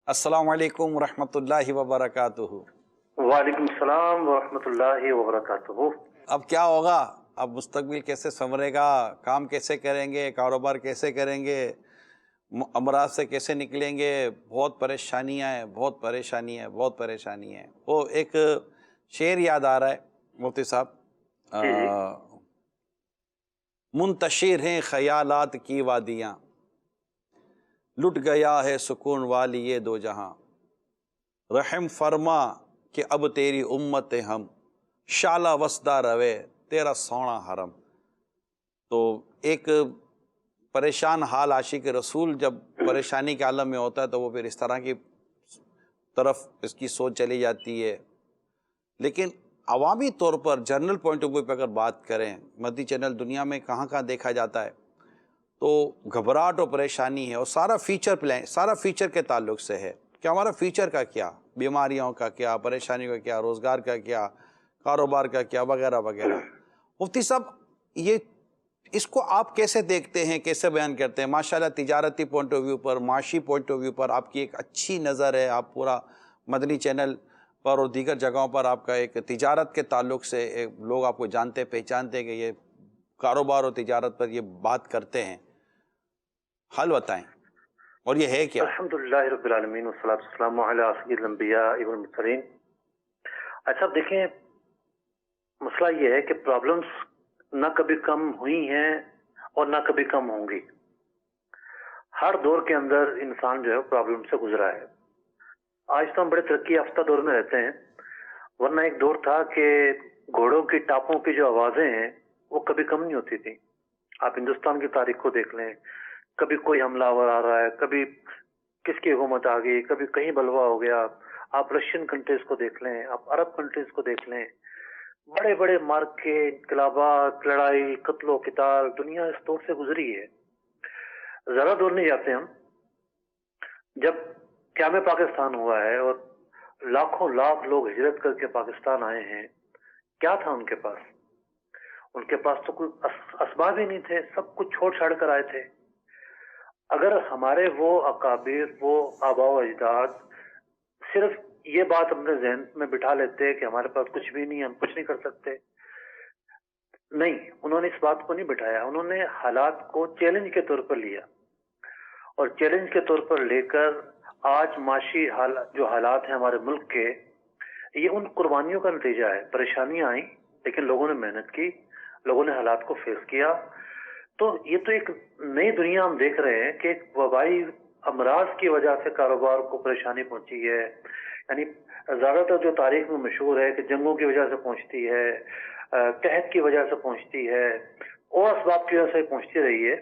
अस्सलामु अलैकुम रहमतुल्लाहि व बरकातुहू। वालेकुम सलाम वरहमतुल्लाहि वबरकातुहू। अब क्या होगा? अब मुस्तकबिल कैसे संवरेगा? काम कैसे करेंगे? कारोबार कैसे करेंगे? अमराज से कैसे निकलेंगे? बहुत परेशानियाँ हैं, बहुत परेशानी है, बहुत परेशानी है। वो एक शेर याद आ रहा है मुफ्ती साहब, जी जी। मुंतशिर हैं ख़यालात की वादियाँ, लुट गया है सुकून वाली ये दो जहां, रहम फरमा कि अब तेरी उम्मत हम, शाला वसदा रवे तेरा सोना हरम। तो एक परेशान हाल आशिक रसूल जब परेशानी के आलम में होता है तो वो फिर इस तरह की तरफ इसकी सोच चली जाती है। लेकिन अवामी तौर पर जनरल पॉइंट ऑफ व्यू पर अगर बात करें, मद्दी चैनल दुनिया में कहाँ कहाँ देखा जाता है, तो घबराहट और परेशानी है, और सारा फीचर प्लान, सारा फीचर के ताल्लुक से है कि हमारा फीचर का क्या, बीमारियों का क्या, परेशानियों का क्या, रोज़गार का क्या, कारोबार का क्या, वगैरह वगैरह। मुफ्ती साहब, ये इसको आप कैसे देखते हैं, कैसे बयान करते हैं? माशाल्लाह तिजारती पॉइंट ऑफ व्यू पर, माशी पॉइंट ऑफ व्यू पर आपकी एक अच्छी नज़र है। आप पूरा मदनी चैनल पर और दीगर जगहों पर आपका एक तिजारत के ताल्लुक से लोग आपको जानते पहचानते हैं कि ये कारोबार और तिजारत पर ये बात करते हैं। हल बताएं, और ये है क्या? अल्हम्दुलिल्लाह रब्बिल आलमीन वस्सलातु वस्सलामु अला सय्यिदिल अंबिया वल मुरसलीन। अच्छा, अब देखें, मसला ये है कि प्रॉब्लम्स ना कभी कम हुई हैं और ना कभी कम होंगी। हर दौर के अंदर इंसान जो है प्रॉब्लम से गुजरा है। आज तो हम बड़े तरक्की याफ्ता दौर में रहते हैं, वरना एक दौर था कि घोड़ों की टापों की जो आवाजें हैं वो कभी कम नहीं होती थी। आप हिंदुस्तान की तारीख को देख लें, कभी कोई हमलावर आ रहा है, कभी किसकी हुकूमत आ गई, कभी कहीं बलवा हो गया। आप रशियन कंट्रीज को देख लें, आप अरब कंट्रीज को देख लें, बड़े बड़े मार्ग के इनकलाबात, लड़ाई, कत्लो किताल, दुनिया इस दौर से गुजरी है। ज्यादा दूर नहीं जाते हम, जब क़याम पाकिस्तान हुआ है और लाखों लाख लोग हिजरत करके पाकिस्तान आए हैं, क्या था उनके पास? उनके पास तो कोई असबाब ही नहीं थे, सब कुछ छोड़ छाड़ कर आए थे। अगर हमारे वो अकाबिर, वो आबा व अजदाद सिर्फ ये बात अपने जहन में बिठा लेते कि हमारे पास कुछ भी नहीं, हम कुछ नहीं कर सकते, नहीं, उन्होंने इस बात को नहीं बिठाया। उन्होंने हालात को चैलेंज के तौर पर लिया, और चैलेंज के तौर पर लेकर आज माशी जो हालात हैं हमारे मुल्क के, ये उन कुर्बानियों का नतीजा है। परेशानियां आई, लेकिन लोगों ने मेहनत की, लोगों ने हालात को फेस किया। तो ये तो एक नई दुनिया हम देख रहे हैं कि एक वबाई अमराज की वजह से कारोबार को परेशानी पहुंची है। यानी ज्यादातर जो तारीख में मशहूर है कि जंगों की वजह से पहुंचती है, कहत की वजह से पहुंचती है, और असबाब की वजह से पहुंचती रही है,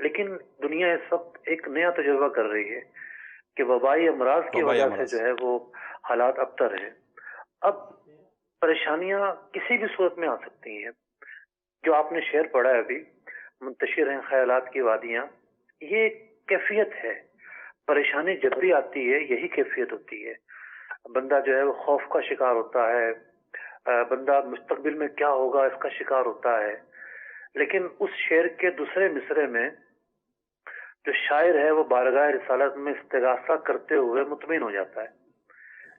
लेकिन दुनिया इस वक्त एक नया तजुर्बा कर रही है कि वबाई अमराज की वबाई वजह से अमराज। जो है वो हालात अबतर है। अब परेशानियां किसी भी सूरत में आ सकती हैं। जो आपने शेर पढ़ा है अभी, मुंतशिर हैं ख्यालात की वादियां, ये कैफियत है। परेशानी जब भी आती है यही कैफियत होती है। बंदा जो है वो खौफ का शिकार होता है, बंदा मुस्तकबिल में क्या होगा इसका शिकार होता है। लेकिन उस शेर के दूसरे मिसरे में जो शायर है वो बारगाह रिसालत में इस्तिगासा करते हुए मुतमिन हो जाता है,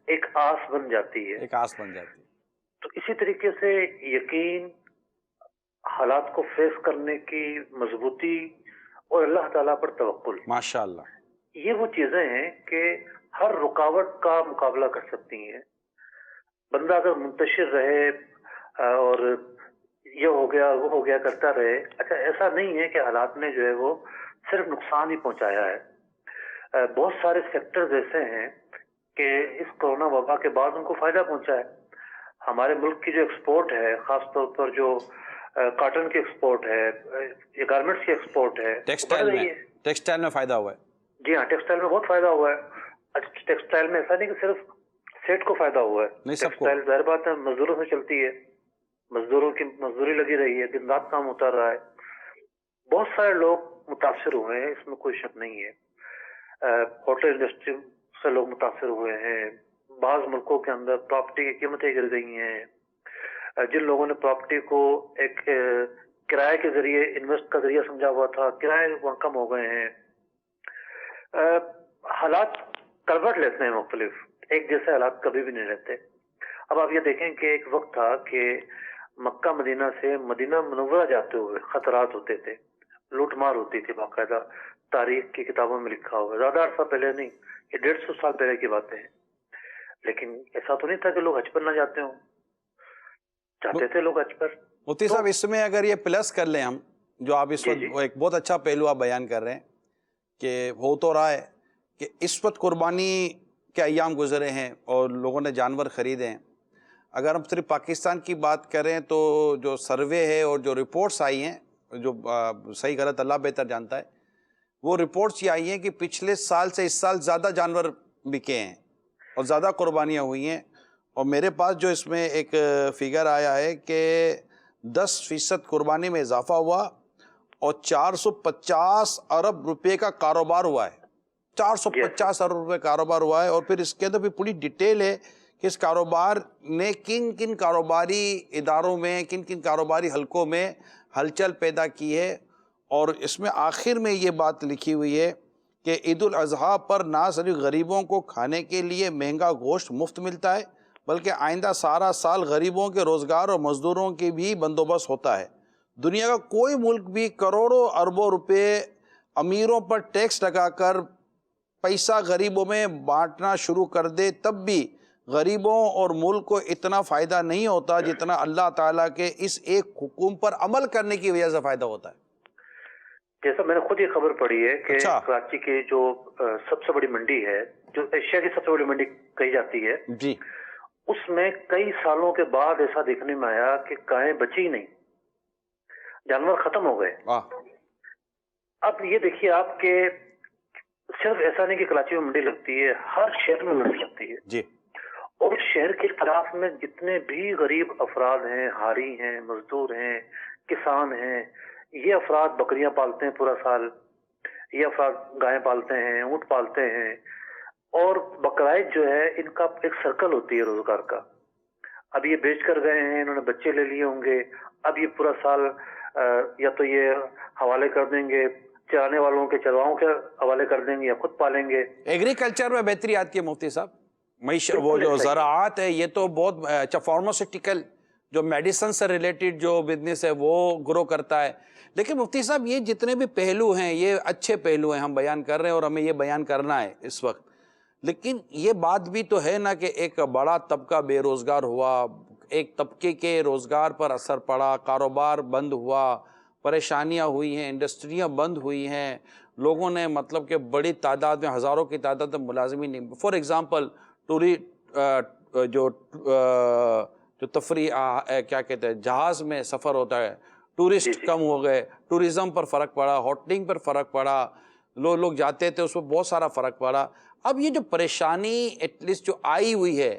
एक आस बन जाती है। एक आस बन जाती है। तो इसी तरीके से यकीन, हालात को फेस करने की मजबूती, और अल्लाह ताला पर तवक्कुल, माशाअल्लाह। ये वो चीजें हैं कि हर रुकावट का मुकाबला कर सकती हैं। बंदा अगर मुंतशिर रहे और ये हो गया वो हो गया करता रहे, अच्छा ऐसा नहीं है कि हालात ने जो है वो सिर्फ नुकसान ही पहुंचाया है। बहुत सारे सेक्टर्स ऐसे हैं कि इस कोरोना वबा के बाद उनको फायदा पहुंचा है। हमारे मुल्क की जो एक्सपोर्ट है, खास तौर पर जो कॉटन की एक्सपोर्ट है, ये गारमेंट्स की एक्सपोर्ट है, वो बढ़ रही है। टेक्सटाइल में फायदा हुआ है। जी हाँ, टेक्सटाइल में बहुत फायदा हुआ है। अच्छा, टेक्सटाइल में ऐसा नहीं कि सिर्फ सेट को फायदा हुआ है, नहीं, सबको। टेक्सटाइल जाहिर बात है मजदूरों से चलती है, मजदूरों की मजदूरी लगी रही है, दिन रात काम होता रहा है। बहुत सारे लोग मुतासिर हुए हैं, इसमें कोई शक नहीं है। होटल इंडस्ट्री से लोग मुतासिर हुए हैं। बाज मुल्कों के अंदर प्रॉपर्टी की कीमतें गिर गई हैं। जिन लोगों ने प्रॉपर्टी को एक किराए के जरिए, इन्वेस्ट का जरिया समझा हुआ था, किराए वहां कम हो गए हैं। हालात करवट लेते हैं मुख्तलिफ, एक जैसे हालात कभी भी नहीं रहते। अब आप ये देखें कि एक वक्त था कि मक्का मदीना से मदीना मुनव्वरा जाते हुए खतरात होते थे, लूटमार होती थी, बाकायदा तारीख की किताबों में लिखा हुआ, ज्यादा अरसा पहले नहीं, ये 150 साल पहले की बातें हैं। लेकिन ऐसा तो नहीं था कि लोग हज पर ना जाते हों, जाते थे लोग हज पर। मुफ्ती साहब इसमें अगर ये प्लस कर लें हम, जो आप इस जी वक्त जी एक बहुत अच्छा पहलू आप बयान कर रहे हैं कि हो तो रहा है कि इस वक्त कुर्बानी के अय्याम गुजरे हैं और लोगों ने जानवर ख़रीदे हैं। अगर हम सिर्फ पाकिस्तान की बात करें तो जो सर्वे है और जो रिपोर्ट्स आई हैं, जो सही गलत अल्लाह बेहतर जानता है, वो रिपोर्ट्स ये आई हैं कि पिछले साल से इस साल ज़्यादा जानवर बिके हैं और ज़्यादा कुर्बानियाँ हुई हैं। और मेरे पास जो इसमें एक फिगर आया है कि 10% कुर्बानी में इजाफा हुआ और 450 अरब रुपए का कारोबार हुआ है। 450 अरब रुपए कारोबार हुआ है। और फिर इसके अंदर भी पूरी डिटेल है कि इस कारोबार ने किन किन कारोबारी इदारों में, किन किन कारोबारी हलकों में हलचल पैदा की है। और इसमें आखिर में ये बात लिखी हुई है कि ईद उल अज़हा पर ना सिर्फ गरीबों को खाने के लिए महंगा गोश्त मुफ्त मिलता है, बल्कि आइंदा सारा साल गरीबों के रोज़गार और मज़दूरों के भी बंदोबस्त होता है। दुनिया का कोई मुल्क भी करोड़ों अरबों रुपए अमीरों पर टैक्स लगाकर पैसा गरीबों में बांटना शुरू कर दे, तब भी गरीबों और मुल्क को इतना फ़ायदा नहीं होता जितना अल्लाह ताला के इस एक हुक्म पर अमल करने की वजह से फ़ायदा होता है। जैसा मैंने खुद ये खबर पढ़ी है कि अच्छा। कराची की जो सबसे बड़ी मंडी है, जो एशिया की सबसे बड़ी मंडी कही जाती है जी। उसमें कई सालों के बाद ऐसा देखने में आया कि गायें बची ही नहीं, जानवर खत्म हो गए। अब ये देखिए आप कि सिर्फ ऐसा नहीं कि कराची में मंडी लगती है, हर शहर में मंडी लगती है जी। और शहर के खिलाफ में जितने भी गरीब अफराद हैं, हारी हैं, मजदूर हैं, किसान हैं, ये अफराद बकरियां पालते हैं पूरा साल, ये अफराद गायें पालते हैं, ऊंट पालते हैं, और बकराइद जो है इनका एक सर्कल होती है रोजगार का। अब ये बेच कर गए हैं, इन्होंने बच्चे ले लिए होंगे, अब ये पूरा साल या तो ये हवाले कर देंगे, चराने वालों के चरवाहों के हवाले कर देंगे या खुद पालेंगे। एग्रीकल्चर में बेहतरी आती है मुफ्ती साहब, वो जो ज़राअत है ये तो बहुत अच्छा, फार्मास्यूटिकल जो मेडिसिन से रिलेटेड जो बिजनेस है वो ग्रो करता है। लेकिन मुफ्ती साहब ये जितने भी पहलू हैं ये अच्छे पहलू हैं, हम बयान कर रहे हैं और हमें ये बयान करना है इस वक्त। लेकिन ये बात भी तो है ना कि एक बड़ा तबका बेरोज़गार हुआ, एक तबके के रोज़गार पर असर पड़ा, कारोबार बंद हुआ, परेशानियां हुई हैं, इंडस्ट्रियां बंद हुई हैं, लोगों ने मतलब कि बड़ी तादाद में, हज़ारों की तादाद में मुलाजिमी नहीं। फॉर एग्ज़ाम्पल जो तफरी क्या कहते हैं, जहाज़ में सफ़र होता है, टूरिस्ट कम हो गए, टूरिज़म पर फ़र्क पड़ा, होटलिंग पर फ़र्क पड़ा, लोग जाते थे उसमें बहुत सारा फ़र्क पड़ा। अब ये जो परेशानी एटलीस्ट जो आई हुई है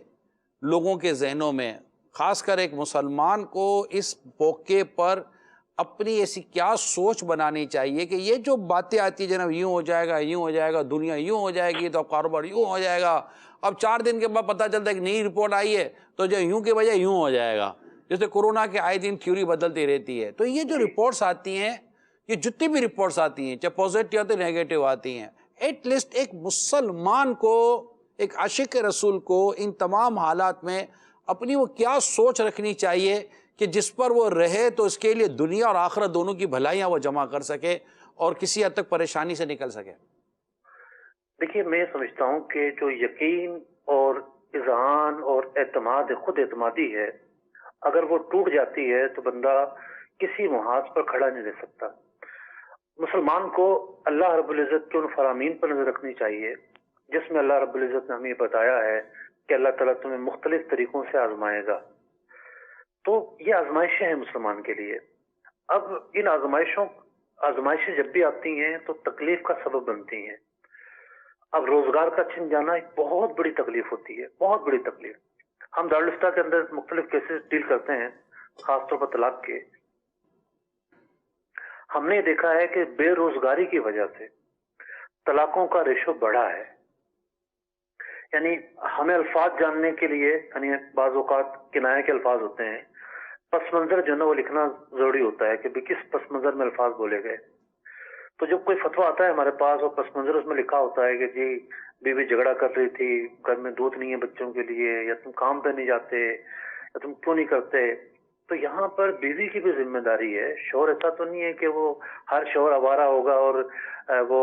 लोगों के जहनों में, ख़ासकर एक मुसलमान को इस मौके पर अपनी ऐसी क्या सोच बनानी चाहिए कि ये जो बातें आती है जनाब यूँ हो जाएगा, यूँ हो जाएगा, दुनिया यूँ हो जाएगी, तो कारोबार यूँ हो जाएगा, अब 4 दिन के बाद पता चलता है कि नई रिपोर्ट आई है तो जो यूँ के बजाय यूँ हो जाएगा। जैसे कोरोना के आए दिन थ्योरी बदलती रहती है। तो ये जो रिपोर्ट्स आती हैं, ये जितनी भी रिपोर्ट्स आती हैं, चाहे पॉजिटिव आती है नेगेटिव आती हैं, एटलीस्ट एक मुसलमान को, एक आशिक रसूल को इन तमाम हालात में अपनी वो क्या सोच रखनी चाहिए कि जिस पर वो रहे तो इसके लिए दुनिया और आखिरत दोनों की भलाइयाँ वो जमा कर सके और किसी हद तक परेशानी से निकल सके। देखिए मैं समझता हूँ कि जो यकीन और इज़हान और एतमाद खुद एतमादी है, अगर वो टूट जाती है तो बंदा किसी मुहाज पर खड़ा नहीं रह सकता। मुसलमान को अल्लाह रब्बुल इज़्ज़त के उन फरामीन पर नजर रखनी चाहिए जिसमें अल्लाह रब्बुल इज़्ज़त ने हमें बताया है कि अल्लाह ताला तुम्हें मुख्तलिफ तरीकों से आजमाएगा। तो ये आजमाइशें हैं मुसलमान के लिए। अब इन आजमाइशें जब भी आती हैं तो तकलीफ का सबब बनती हैं। अब रोजगार का छिन जाना एक बहुत बड़ी तकलीफ होती है, बहुत बड़ी तकलीफ। हम दारुल इफ्ता के अंदर मुख्तलिफ केसेस डील करते हैं, खासतौर पर तलाक के। हमने देखा है कि बेरोजगारी की वजह से तलाकों का रेशो बढ़ा है। यानी हमें अल्फाज जानने के लिए, यानी बाज़ औक़ात किनाया के अल्फाज होते हैं, पस मंज़र जो है वो लिखना जरूरी होता है कि किस पस मंज़र में अल्फाज बोले गए। تو جب کوئی فتویٰ آتا ہے ہمارے پاس اور پس منظر اس میں لکھا ہوتا ہے کہ جی بیوی جھگڑا کر رہی تھی، گھر میں دودھ نہیں ہے بچوں کے لیے، یا تم کام پہ نہیں جاتے، یا تم کیوں نہیں کرتے، تو یہاں پر بیوی کی بھی ذمہ داری ہے. شوہر ایسا تو نہیں ہے کہ وہ ہر شوہر آوارہ ہوگا اور وہ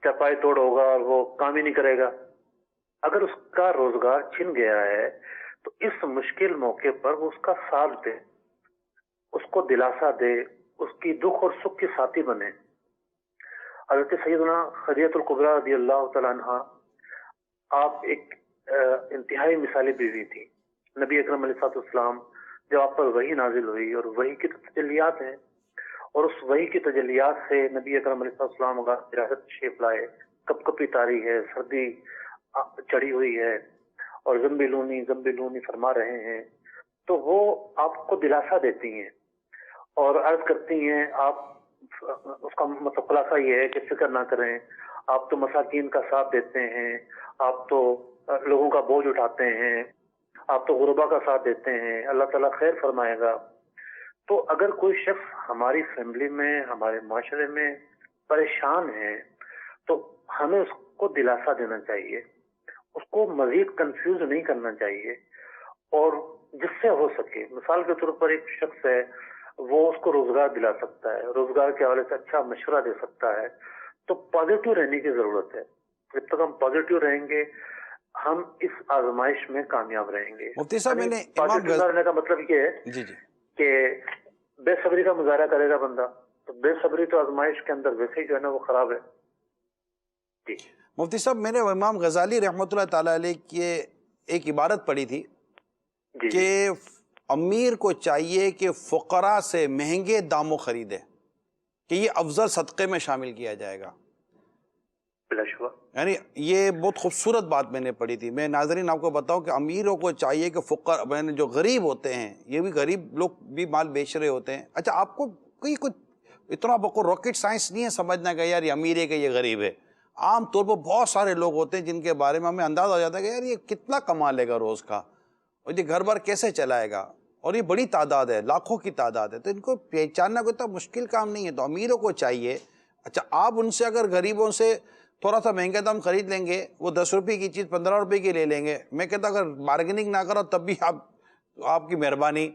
چپائی توڑ ہوگا اور وہ کام ہی نہیں کرے گا. اگر اس کا روزگار چھن گیا ہے تو اس مشکل موقع پر وہ اس کا ساتھ دے، اس کو دلاسا دے، اس کی دکھ اور سکھ کی ساتھی بنے. حضرت سیدنا خدیجہ الکبریٰ رضی اللہ تعالیٰ عنہ آپ ایک انتہائی مثالی بیوی تھی. نبی اکرم علیہ السلام جب آپ پر وحی نازل ہوئی، اور وحی کی تجلیات ہیں، اور اس وحی کی تجلیات سے نبی اکرم علیہ السلام کا وراثت تشریف لائے، کپ کپی طاری ہے، سردی چڑھی ہوئی ہے اور زمبلونی فرما رہے ہیں، تو وہ آپ کو دلاسا دیتی ہیں اور عرض کرتی ہیں، آپ اس کا مطلب خلاصہ یہ ہے کہ فکر نہ کریں، آپ تو مساکین کا ساتھ دیتے ہیں، آپ تو لوگوں کا بوجھ اٹھاتے ہیں، آپ تو غربا کا ساتھ دیتے ہیں، اللہ تعالیٰ خیر فرمائے گا. تو اگر کوئی شخص ہماری فیملی میں، ہمارے معاشرے میں پریشان ہے تو ہمیں اس کو دلاسا دینا چاہیے، اس کو مزید کنفیوز نہیں کرنا چاہیے، اور جس سے ہو سکے، مثال کے طور پر ایک شخص ہے، وہ اس کو روزگار دلا سکتا ہے، روزگار کے حوالے سے اچھا مشورہ دے سکتا ہے. تو پازیٹیو رہنے کی ضرورت ہے. جب تک ہم پازیٹیو رہیں گے ہم اس آزمائش میں کامیاب رہیں گے. مفتی صاحب میں نے پازیٹیو رہنے کا مطلب یہ ہے جی کہ بے صبری کا مظاہرہ کرے گا بندہ، تو بے صبری تو آزمائش کے اندر ویسے ہی جو ہے نا وہ خراب ہے. جی مفتی صاحب میں نے امام غزالی رحمۃ اللہ تعالیٰ علیہ کی ایک عبارت پڑھی تھی کہ امیر کو چاہیے کہ فقراء سے مہنگے داموں خریدے، کہ یہ افضل صدقے میں شامل کیا جائے گا. بلا شبہ، یعنی یہ بہت خوبصورت بات میں نے پڑھی تھی. میں ناظرین آپ کو بتاؤں کہ امیروں کو چاہیے کہ فقراء جو غریب ہوتے ہیں، یہ بھی غریب لوگ بھی مال بیچ رہے ہوتے ہیں. اچھا آپ کو کوئی اتنا بڑا راکٹ سائنس نہیں ہے سمجھنا کہ یار یہ امیر ہے کہ یہ غریب ہے. عام طور پر بہت سارے لوگ ہوتے ہیں جن کے بارے میں ہمیں اندازہ ہو جاتا ہے کہ یار یہ کتنا کما لے گا روز کا، اور یہ گھر بار کیسے چلائے گا، اور یہ بڑی تعداد ہے، لاکھوں کی تعداد ہے. تو ان کو پہچاننا کوئی اتنا مشکل کام نہیں ہے. تو امیروں کو چاہیے، اچھا آپ ان سے اگر غریبوں سے تھوڑا سا مہنگا دام خرید لیں گے، وہ 10 روپے کی چیز 15 روپے کی لے لیں گے. میں کہتا اگر بارگننگ نہ کرو تب بھی آپ کی مہربانی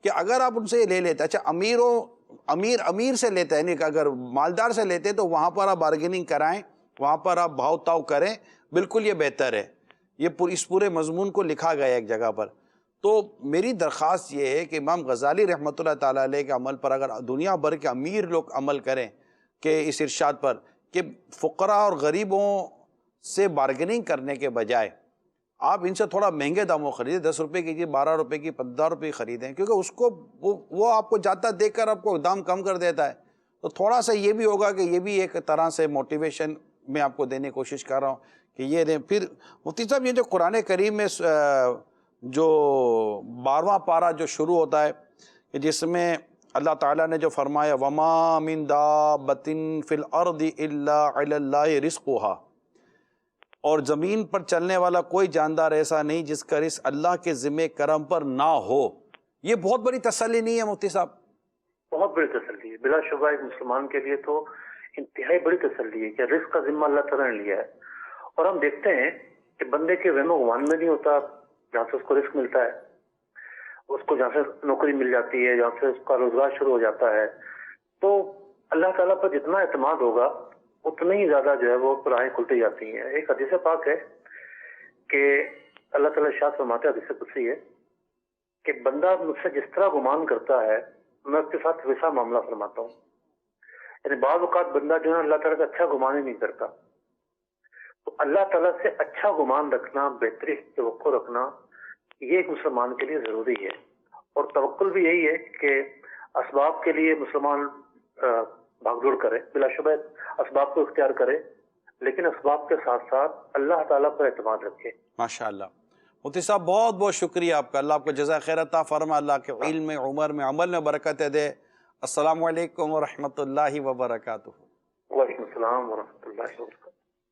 کہ اگر آپ ان سے یہ لے لیتے. اچھا امیر سے لیتے ہیں، نہیں کہ اگر مالدار سے لیتے تو وہاں پر آپ بارگننگ کرائیں، وہاں پر آپ بھاؤ تاؤ کریں، بالکل یہ بہتر ہے. یہ اس پورے مضمون کو لکھا گیا ہے ایک جگہ پر. تو میری درخواست یہ ہے کہ امام غزالی رحمۃ اللہ تعالیٰ علیہ کے عمل پر اگر دنیا بھر کے امیر لوگ عمل کریں کہ اس ارشاد پر کہ فقراء اور غریبوں سے بارگننگ کرنے کے بجائے آپ ان سے تھوڑا مہنگے داموں خریدیں، 10 روپے کی چیز 12 روپے کی 15 روپے کی خریدیں، کیونکہ اس کو وہ آپ کو جاتا دیکھ کر آپ کو دام کم کر دیتا ہے. تو تھوڑا سا یہ بھی ہوگا کہ یہ بھی ایک طرح سے موٹیویشن میں آپ کو دینے کی کوشش کر رہا ہوں کہ یہ دیں. پھر مفتی صاحب یہ جو قرآن کریم میں جو 12واں پارہ جو شروع ہوتا ہے کہ جس میں اللہ تعالیٰ نے جو فرمایا وَمَا مِن دَابَّةٍ فِي الْأَرْضِ إِلَّا عَلَى اللَّهِ رِزْقُهَا، اور زمین پر چلنے والا کوئی جاندار ایسا نہیں جس کا رزق اللہ کے ذمہ کرم پر نہ ہو. یہ بہت بڑی تسلی نہیں ہے مفتی صاحب؟ بہت بڑی تسلی ہے. بلا شبہ ایک مسلمان کے لیے تو انتہائی بڑی تسلی ہے کہ رزق کا ذمہ اللہ تعالیٰ نے لیا ہے. اور ہم دیکھتے ہیں کہ بندے کے وہم و گمان میں نہیں ہوتا جہاں سے اس کو رزق ملتا ہے، اس کو جہاں سے نوکری مل جاتی ہے، جہاں سے اس کا روزگار شروع ہو جاتا ہے. تو اللہ تعالیٰ پر جتنا اعتماد ہوگا اتنا ہی زیادہ جو ہے وہ راہیں کھلتی جاتی ہیں. ایک حدیث پاک ہے کہ اللہ تعالیٰ ارشاد فرماتے ہیں، حدیث قدسی ہے کہ بندہ مجھ سے جس طرح گمان کرتا ہے میں اس کے ساتھ ویسا معاملہ فرماتا ہوں. یعنی بعض اوقات بندہ جو ہے اللہ تعالیٰ کا اچھا گمان ہی نہیں کرتا. تو اللہ تعالیٰ سے اچھا گمان رکھنا، بہتری توقع رکھنا، یہ ایک مسلمان کے لیے ضروری ہے. اور توکل بھی یہی ہے کہ اسباب کے لیے مسلمان بھاگ دوڑ کرے، بلا شبہ اسباب کو اختیار کرے، لیکن اسباب کے ساتھ ساتھ اللہ تعالیٰ پر اعتماد رکھے. ماشاءاللہ. مفتی صاحب بہت بہت شکریہ آپ کا. اللہ آپ کو جزائے خیر عطا فرما، اللہ کے علم میں، عمر میں، عمل میں برکت دے. السلام علیکم ورحمۃ اللہ وبرکاتہ. وعلیکم السلام ورحمۃ اللہ وبرکاتہ.